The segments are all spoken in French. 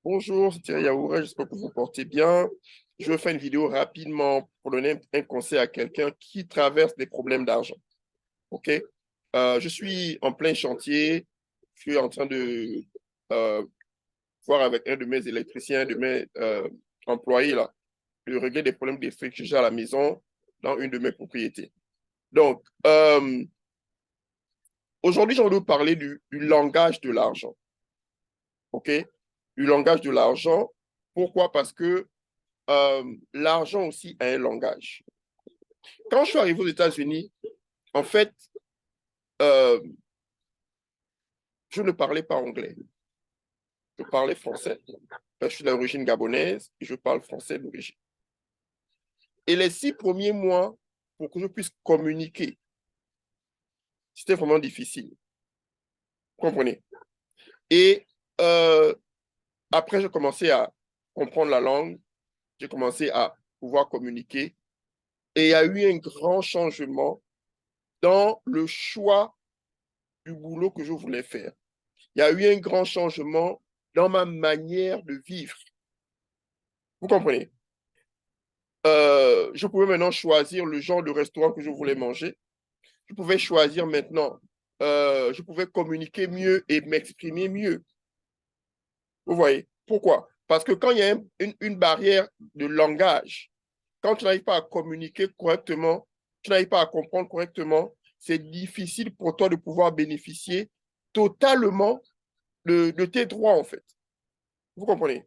Bonjour, c'est Thierry Yaoura, j'espère que vous vous portez bien. Je vais faire une vidéo rapidement pour donner un conseil à quelqu'un qui traverse des problèmes d'argent. OK? Je suis en plein chantier. Je suis en train de euh, voir avec un de mes électriciens, de mes employés, là, de régler des problèmes d'électricité que j'ai à la maison dans une de mes propriétés. Donc, aujourd'hui, j'ai envie de vous parler du langage de l'argent. OK? Du langage de l'argent. Pourquoi? Parce que l'argent aussi a un langage. Quand je suis arrivé aux États-Unis, en fait, euh, je ne parlais pas anglais. Je parlais français. Je suis d'origine gabonaise et je parle français d'origine. Et les 6 premiers mois, pour que je puisse communiquer, c'était vraiment difficile. Vous comprenez? Et euh, après, j'ai commencé à comprendre la langue. J'ai commencé à pouvoir communiquer. Et il y a eu un grand changement dans le choix du boulot que je voulais faire. Il y a eu un grand changement dans ma manière de vivre. Vous comprenez? Je pouvais maintenant choisir le genre de restaurant que je voulais manger. Je pouvais choisir maintenant, je pouvais communiquer mieux et m'exprimer mieux. Vous voyez? Pourquoi? Parce que quand il y a une barrière de langage, quand tu n'arrives pas à communiquer correctement, tu n'arrives pas à comprendre correctement, c'est difficile pour toi de pouvoir bénéficier totalement de tes droits, en fait. Vous comprenez?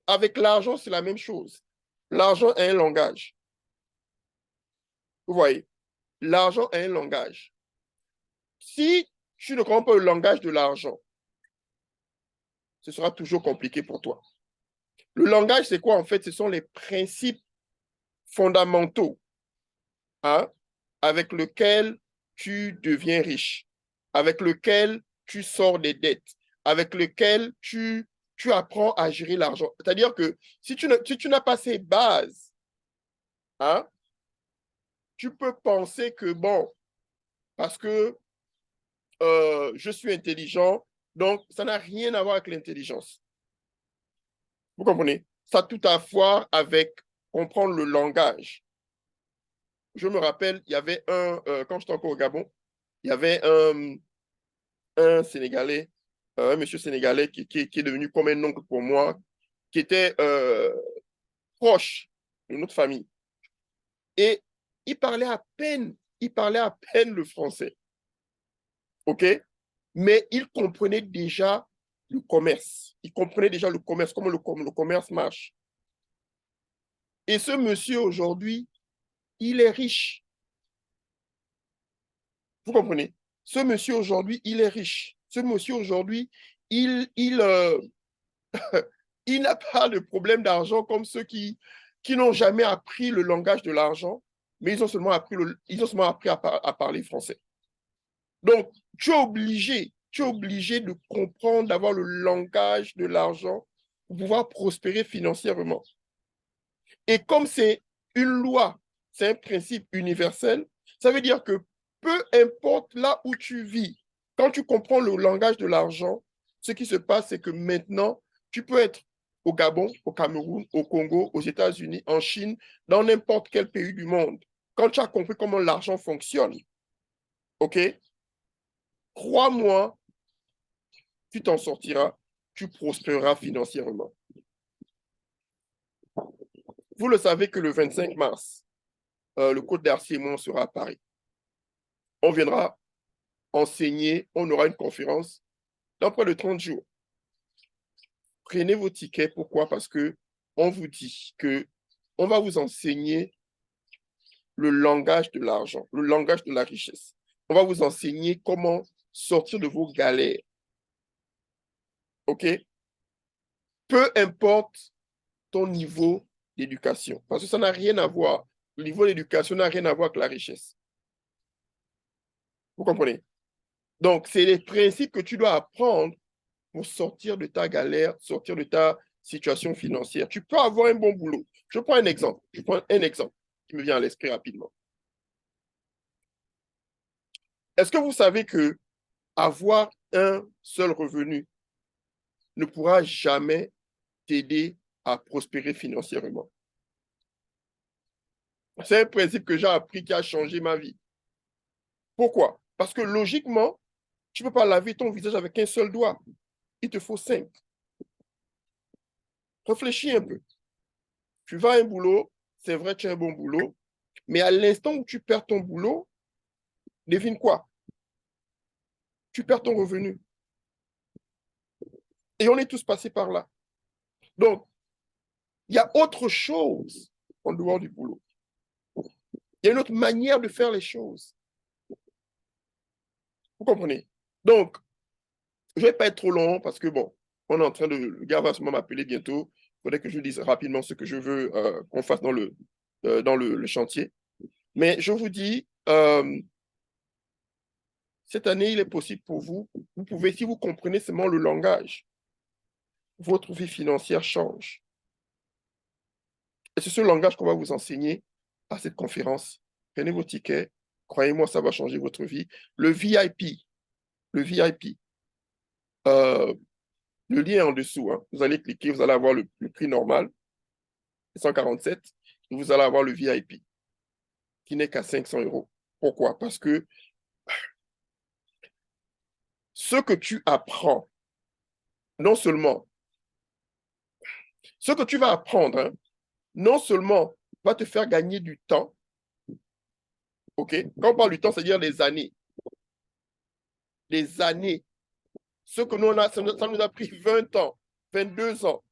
Avec l'argent, c'est la même chose. L'argent a un langage. Vous voyez, l'argent a un langage. Si tu ne comprends pas le langage de l'argent, ce sera toujours compliqué pour toi. Le langage, c'est quoi en fait? Ce sont les principes fondamentaux, hein, avec lesquels tu deviens riche, avec lesquels tu sors des dettes, avec lesquels tu apprends à gérer l'argent. C'est-à-dire que si tu n'as pas ces bases, hein, tu peux penser que, bon, parce que je suis intelligent, donc ça n'a rien à voir avec l'intelligence. Vous comprenez? Ça a tout à voir avec comprendre le langage. Je me rappelle, il y avait quand j'étais encore au Gabon, il y avait un Sénégalais, un monsieur sénégalais qui est devenu comme un oncle pour moi, qui était proche de notre famille. Et il parlait à peine le français. OK? Mais il comprenait déjà le commerce. Il comprenait déjà le commerce, comment le commerce marche. Et ce monsieur aujourd'hui, il est riche. Vous comprenez? Ce monsieur aujourd'hui, il est riche. Ce monsieur aujourd'hui, il il n'a pas de problème d'argent comme ceux qui n'ont jamais appris le langage de l'argent, mais ils ont seulement appris à parler français. Donc, tu es obligé de comprendre, d'avoir le langage de l'argent pour pouvoir prospérer financièrement. Et comme c'est une loi, c'est un principe universel, ça veut dire que peu importe là où tu vis, quand tu comprends le langage de l'argent, ce qui se passe, c'est que maintenant, tu peux être au Gabon, au Cameroun, au Congo, aux États-Unis, en Chine, dans n'importe quel pays du monde. Quand tu as compris comment l'argent fonctionne, OK, crois-moi, tu t'en sortiras, tu prospéreras financièrement. Vous le savez que le 25 mars, le Côte d'Arcy et moi, on sera à Paris. On viendra enseigner, on aura une conférence dans près de 30 jours. Prenez vos tickets. Pourquoi? Parce que on vous dit que on va vous enseigner le langage de l'argent, le langage de la richesse. On va vous enseigner comment sortir de vos galères. OK? Peu importe ton niveau d'éducation, parce que ça n'a rien à voir. Le niveau d'éducation n'a rien à voir avec la richesse. Vous comprenez? Donc, c'est les principes que tu dois apprendre pour sortir de ta galère, sortir de ta situation financière. Tu peux avoir un bon boulot. Je prends un exemple. Je prends un exemple qui me vient à l'esprit rapidement. Est-ce que vous savez que avoir un seul revenu ne pourra jamais t'aider à prospérer financièrement. C'est un principe que j'ai appris qui a changé ma vie. Pourquoi? Parce que logiquement, tu ne peux pas laver ton visage avec un seul doigt. Il te faut 5. Réfléchis un peu. Tu vas à un boulot, c'est vrai, tu as un bon boulot, mais à l'instant où tu perds ton boulot, devine quoi? Tu perds ton revenu. Et on est tous passés par là. Donc, il y a autre chose en dehors du boulot. Il y a une autre manière de faire les choses. Vous comprenez? Donc, je ne vais pas être trop long parce que, bon, on est en train de, le gars va sûrement m'appeler bientôt. Il faudrait que je dise rapidement ce que je veux qu'on fasse dans le chantier. Mais je vous dis, cette année, il est possible pour vous, vous pouvez, si vous comprenez seulement le langage, votre vie financière change. Et c'est ce langage qu'on va vous enseigner à cette conférence. Prenez vos tickets, croyez-moi, ça va changer votre vie. Le VIP, euh, le lien est en dessous. Hein. Vous allez cliquer, vous allez avoir le prix normal, 147, et vous allez avoir le VIP, qui n'est qu'à 500 euros. Pourquoi? Parce que ce que tu apprends, non seulement, ce que tu vas apprendre, hein, non seulement va te faire gagner du temps, OK? Quand on parle du temps, c'est-à-dire des années. Des années. Ce que nous, on a, ça nous a pris 20 ans, 22 ans,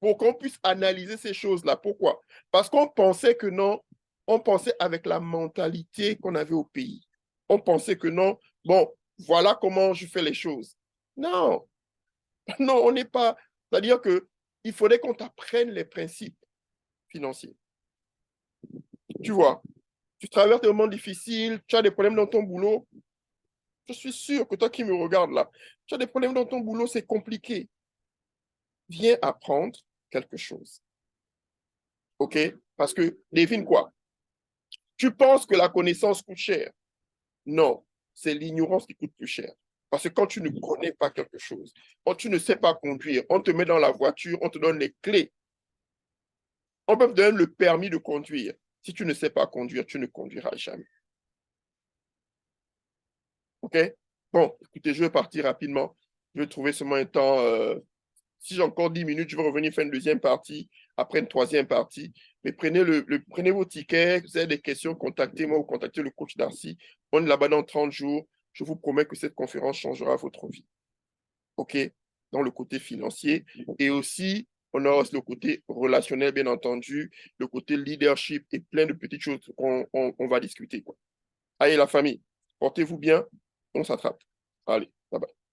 pour qu'on puisse analyser ces choses-là. Pourquoi? Parce qu'on pensait que non, on pensait avec la mentalité qu'on avait au pays. On pensait que non, bon, voilà comment je fais les choses. Non, non, on n'est pas. C'est-à-dire qu'il faudrait qu'on t'apprenne les principes financiers. Tu vois, tu traverses des moments difficiles, tu as des problèmes dans ton boulot. Je suis sûr que toi qui me regardes là, tu as des problèmes dans ton boulot, c'est compliqué. Viens apprendre quelque chose. OK? Parce que, devine quoi? Tu penses que la connaissance coûte cher. Non, c'est l'ignorance qui coûte plus cher. Parce que quand tu ne connais pas quelque chose, quand tu ne sais pas conduire, on te met dans la voiture, on te donne les clés. On peut te donner le permis de conduire. Si tu ne sais pas conduire, tu ne conduiras jamais. OK? Bon, écoutez, je vais partir rapidement. Je vais trouver seulement un temps. Si j'ai encore 10 minutes, je vais revenir faire une deuxième partie, après une troisième partie. Mais prenez vos tickets. Vous avez des questions, contactez-moi ou contactez le coach Darcy. On est là-bas dans 30 jours. Je vous promets que cette conférence changera votre vie. OK? Dans le côté financier. Et aussi, on aura aussi le côté relationnel, bien entendu, le côté leadership et plein de petites choses qu'on va discuter. Quoi. Allez, la famille, portez-vous bien. On s'attrape. Allez, bye bye.